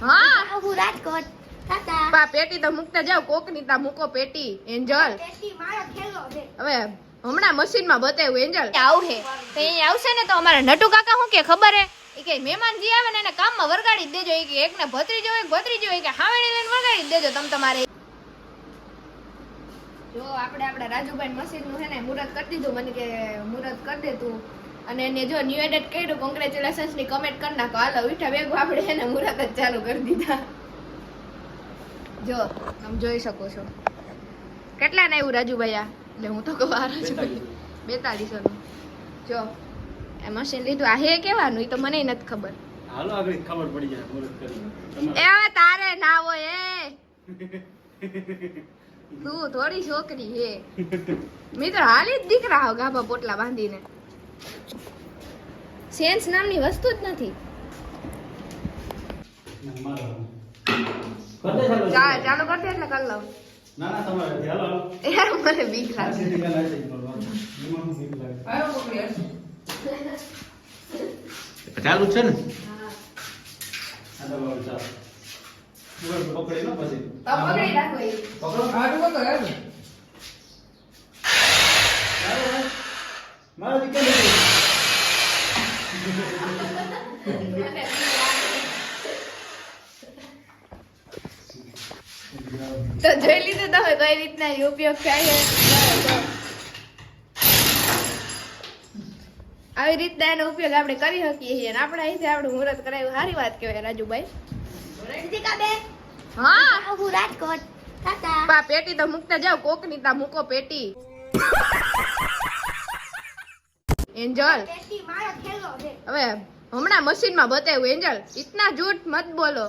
હા હું રાજકોટ તાતા પા પેટી તો મૂકતા જાવ કોકની તા મૂકો પેટી એન્જલ પેટી મારો ખેલો છે હવે હમણાં મશીનમાં બતાવ્યું એન્જલ આવશે તો અહીં આવશે ને તો અમારા નટુ કાકા શું કે ખબર હે ઈ કે મહેમાનજી આવે ને એને કામમાં વરગાડી દેજો ઈ કે એકને ભત્રીજો હોય કે હાવેણી લઈને વરગાડી દેજો તમ તમારે જો આપણે આપણા રાજુભાઈ મશીન નું હે ને મુહૂર્ત કરી દીધું મને કે મુહૂર્ત કરી દે તું અને એને જો ન્યુ એડિટ કર્યું કોંગ્રેચ્યુલેશન્સ ની કમેન્ટ કરી નાખો હાલો ઉઠા ભેગું આપણે એને મુહૂર્ત જ ચાલુ કરી દીધા જો તમે જોઈ શકો છો કેટલા ને આવ્યું રાજુભાઈ આ એટલે હું તો કહું રાજુભાઈ 4200 નું જો એ મશીન લીધું આ હે કેવાનું ઈ તો મને નથી ખબર હાલો આગળ ખબર પડી જાય મુહૂર્ત કરી એ હવે તારે ના હોય એ તું થોડી છોકરી હે મિત્ર હાલી જ દીકરા હો ગાભા પોટલા બાંધીને સેન્સ નામની વસ્તુ જ નથી ચાલુ કરતી એટલે કરી લઉં ના ના તમારે હાલો યાર મને બીક લાગે ચાલુ છે ને પકડી રાખો ઈ પકડો મારો દીકરો તો જોઈ લીધું તમે કઈ રીતના ઉપયોગ થાય આવી રીતના એનો ઉપયોગ આપણે કરી શકીએ છીએ અને આપણે અહીંથી આપણું મુહૂર્ત કરાવ્યું સારી વાત કહેવાય રાજુભાઈ હા હું રાજકોટ પા પેટી તો મૂકતા જાવ કોકની તા મૂકો પેટી એન્જલ પેટી મારો ખેલો છે હવે હમણાં મશીનમાં બતાવ્યું એન્જલ ઇતના ઝૂઠ મત બોલો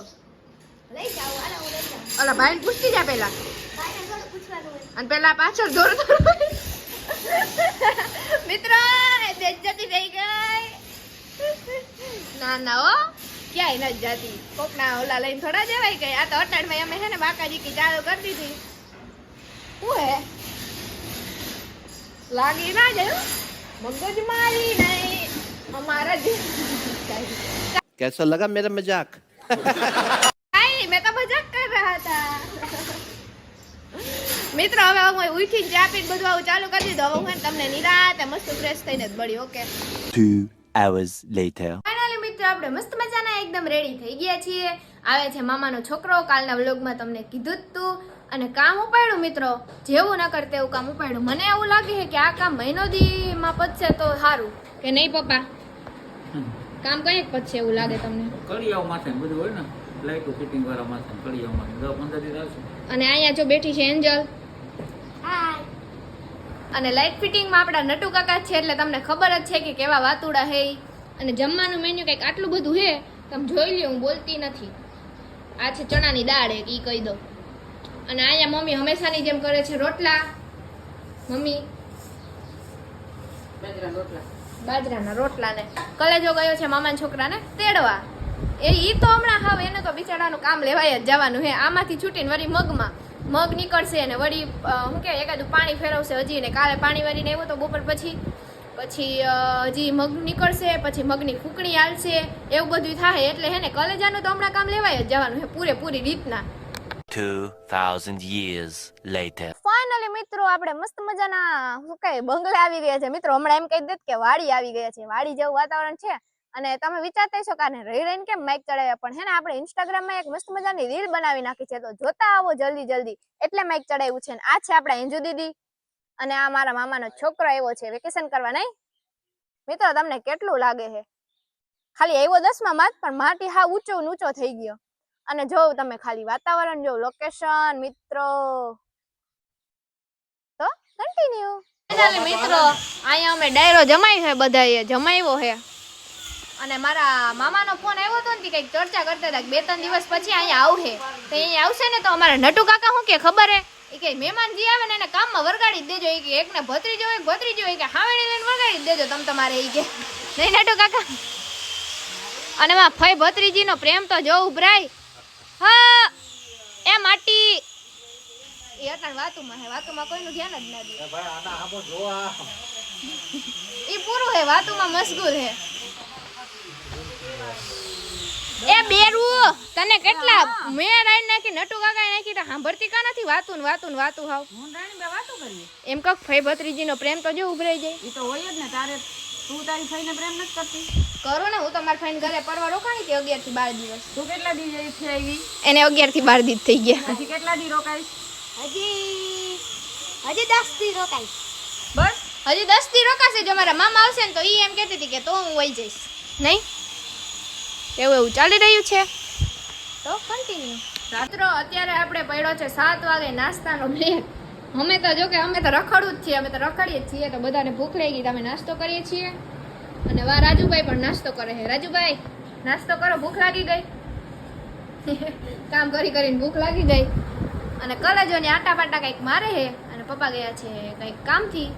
લઈ જાવ આલા હું લઈ જાવ ઓલા ભાઈને પૂછતી જા પહેલા ભાઈને થોડું પૂછવાનું હોય અને પહેલા પાછળ દોડ મિત્રો બેઇજ્જતી થઈ ગઈ ના ના ઓ ક્યાંય ન જાતી કોકના ઓલા લઈને થોડા જવાય ગઈ આ તો અટાણમાં અમે છે ને બાકાજી કી ચાલુ કરી દીધી શું હે લાગી ના જાય મગજ મારી નહીં અમારા कैसा लगा मेरा मजाक मैं तो मजाक कर रहा था મિત્રો હવે હું ઉઠીને ચા પીને બધું આવું ચાલુ કરી દીધું હવે હું તમને નિરાતે મસ્ત ફ્રેશ થઈને જ બળી ઓકે 2 hours later ફાઇનલી મિત્રો આપણે મસ્ત મજાના એકદમ રેડી થઈ ગયા છીએ આવે છે મામાનો છોકરો કાલના વ્લોગમાં તમને કીધું જ તું અને કામ ઉપાડ્યું મિત્રો જેવું ન કરતે એવું કામ ઉપાડ્યું મને એવું લાગે છે કે આ કામ મહિનો દીમાં પતશે તો સારું કે નહીં પપ્પા કામ કઈક પતશે એવું લાગે તમને કડિયાઓ માથે બધું હોય ને લાઈટો ફિટિંગ વાળા માથે કડિયાઓ માથે 10-15 દિવસ આવશે અને અહીંયા જો બેઠી છે એન્જલ હાય અને લાઈટ ફિટિંગમાં આપણા નટુ કાકા છે એટલે તમને ખબર જ છે કે કેવા વાતુડા હે અને જમવાનું મેન્યુ કંઈક આટલું બધું હે તમે જોઈ લ્યો હું બોલતી નથી આ છે ચણાની દાળ એક ઈ કહી દો અને અહીંયા મમ્મી હંમેશાની જેમ કરે છે રોટલા મમ્મી બાજરાના રોટલા ને કલેજો ગયો છે મામાના છોકરાને તેડવા ઈ તો હમણાં હાવ એને તો બિચારાનું કામ લેવાય જ જવાનું હે આમાંથી છૂટીને વળી મગમાં મગ નીકળશે અને વળી શું કે એકાદું પાણી ફેરવશે હજી ને કાલે પાણી વાળીને આવ્યો તો બપોર પછી હજી મગ નીકળશે પછી મગની ફૂકણી હાલશે એવું બધું થાય એટલે હે ને કલેજાનું તો હમણાં કામ લેવાય જ જવાનું હે પૂરેપૂરી રીતના 2000 years later ફાઇનલી મિત્રો આપણે મસ્ત મજાના શું કહે બંગલે આવી ગયા છે મિત્રો હમણાં એમ કહી દેત કે વાડી આવી ગયા છે વાડી જેવું વાતાવરણ છે અને તમે વિચારતા હશો કે રહીને કેમ માઇક ચડાવ્યા પણ હે ને આપણે ઇન્સ્ટાગ્રામમાં એક મસ્ત મજાની રીલ બનાવી નાખી છે તો જોતા આવો જલ્દી જલ્દી એટલે માઇક ચડાવ્યું છે ને આ છે આપણા એન્જુ દીદી અને આ મારા મામાનો છોકરો આવ્યો છે વેકેશન કરવા નહીં મિત્રો તમને કેટલું લાગે છે ખાલી આવ્યો 10મા માં પણ માટી હા ઊંચો થઈ ગયો અને જો તમે ખાલી વાતાવરણ જો લોકેશન મિત્રો તો કન્ટિન્યુ ફાઇનલી મિત્રો અહીંયા અમે ડાયરો જમાઈ છે બધાએ જમાવ્યો છે અને મારા મામાનો ફોન આવ્યો હતો ને કંઈક ચર્ચા કરતા હતા 2-3 દિવસ પછી અહીંયા આવશે તો અહીંયા આવશે ને તો અમારા નટુ કાકા શું કે ખબર હે એ કે મહેમાનજી આવે ને એને કામમાં વરગાડી દેજો એ કે એકને ભત્રીજો હોય કે હાવેણી લઈને વરગાડી દેજો તમ તમારે એ કે નહીં નટુ કાકા અને માં ફઈ ભત્રીજીનો પ્રેમ તો જો ઉભરાય હા એ માટી એ અટાણ વાતુમાં કોઈનું ધ્યાન જ ના દે ભાઈ આના આપો જો આ ઈ પૂરું હે વાતુમાં મશગુલ હે એ બેરું તને કેટલા મેં રાઈન નાખી નટુ કાકા નાખી તો સાંભળતી કા નથી વાતું ને વાતું ને વાતું હાવ હું રાણી બે વાતો કરીએ એમ કહો ફઈ ભત્રીજીનો પ્રેમ તો જો ઉભરાઈ જાય એ તો હોય જ ને તારે તું તારી ફઈને પ્રેમ નથી કરતી કરો ને હું તો મારા ફાઈન ઘરે પરવા રોકાણી હતી 11 થી 12 દિવસ તું કેટલા દી જઈ આવી એને 11 થી 12 દિવસ થઈ ગયા હજી કેટલા દી રોકાઈશ હજી 10 થી રોકાઈ બસ હજી 10 થી રોકાશે જો મારા મામા આવશે ને તો ઈ એમ કહેતી હતી કે તો હું વઈ જઈશ નહીં એવું ચાલી રહ્યું છે તો કન્ટિન્યુ મિત્રો અત્યારે આપણે પડ્યો છે 7 વાગે નાસ્તાનો બ્રેક અમે તો જો કે અમે તો રખડું જ છીએ અમે તો રખડીએ જ છીએ તો બધાને ભૂખ લાગી ગઈ તમે નાસ્તો કરીએ છીએ અને વા રાજુભાઈ પણ નાસ્તો કરે છે રાજુભાઈ નાસ્તો કરો ભૂખ લાગી ગઈ કામ કરી કરીને ભૂખ લાગી ગઈ અને કલેજોની આટા પાટા કંઈક મારે છે અને પપ્પા ગયા છે કંઈક કામથી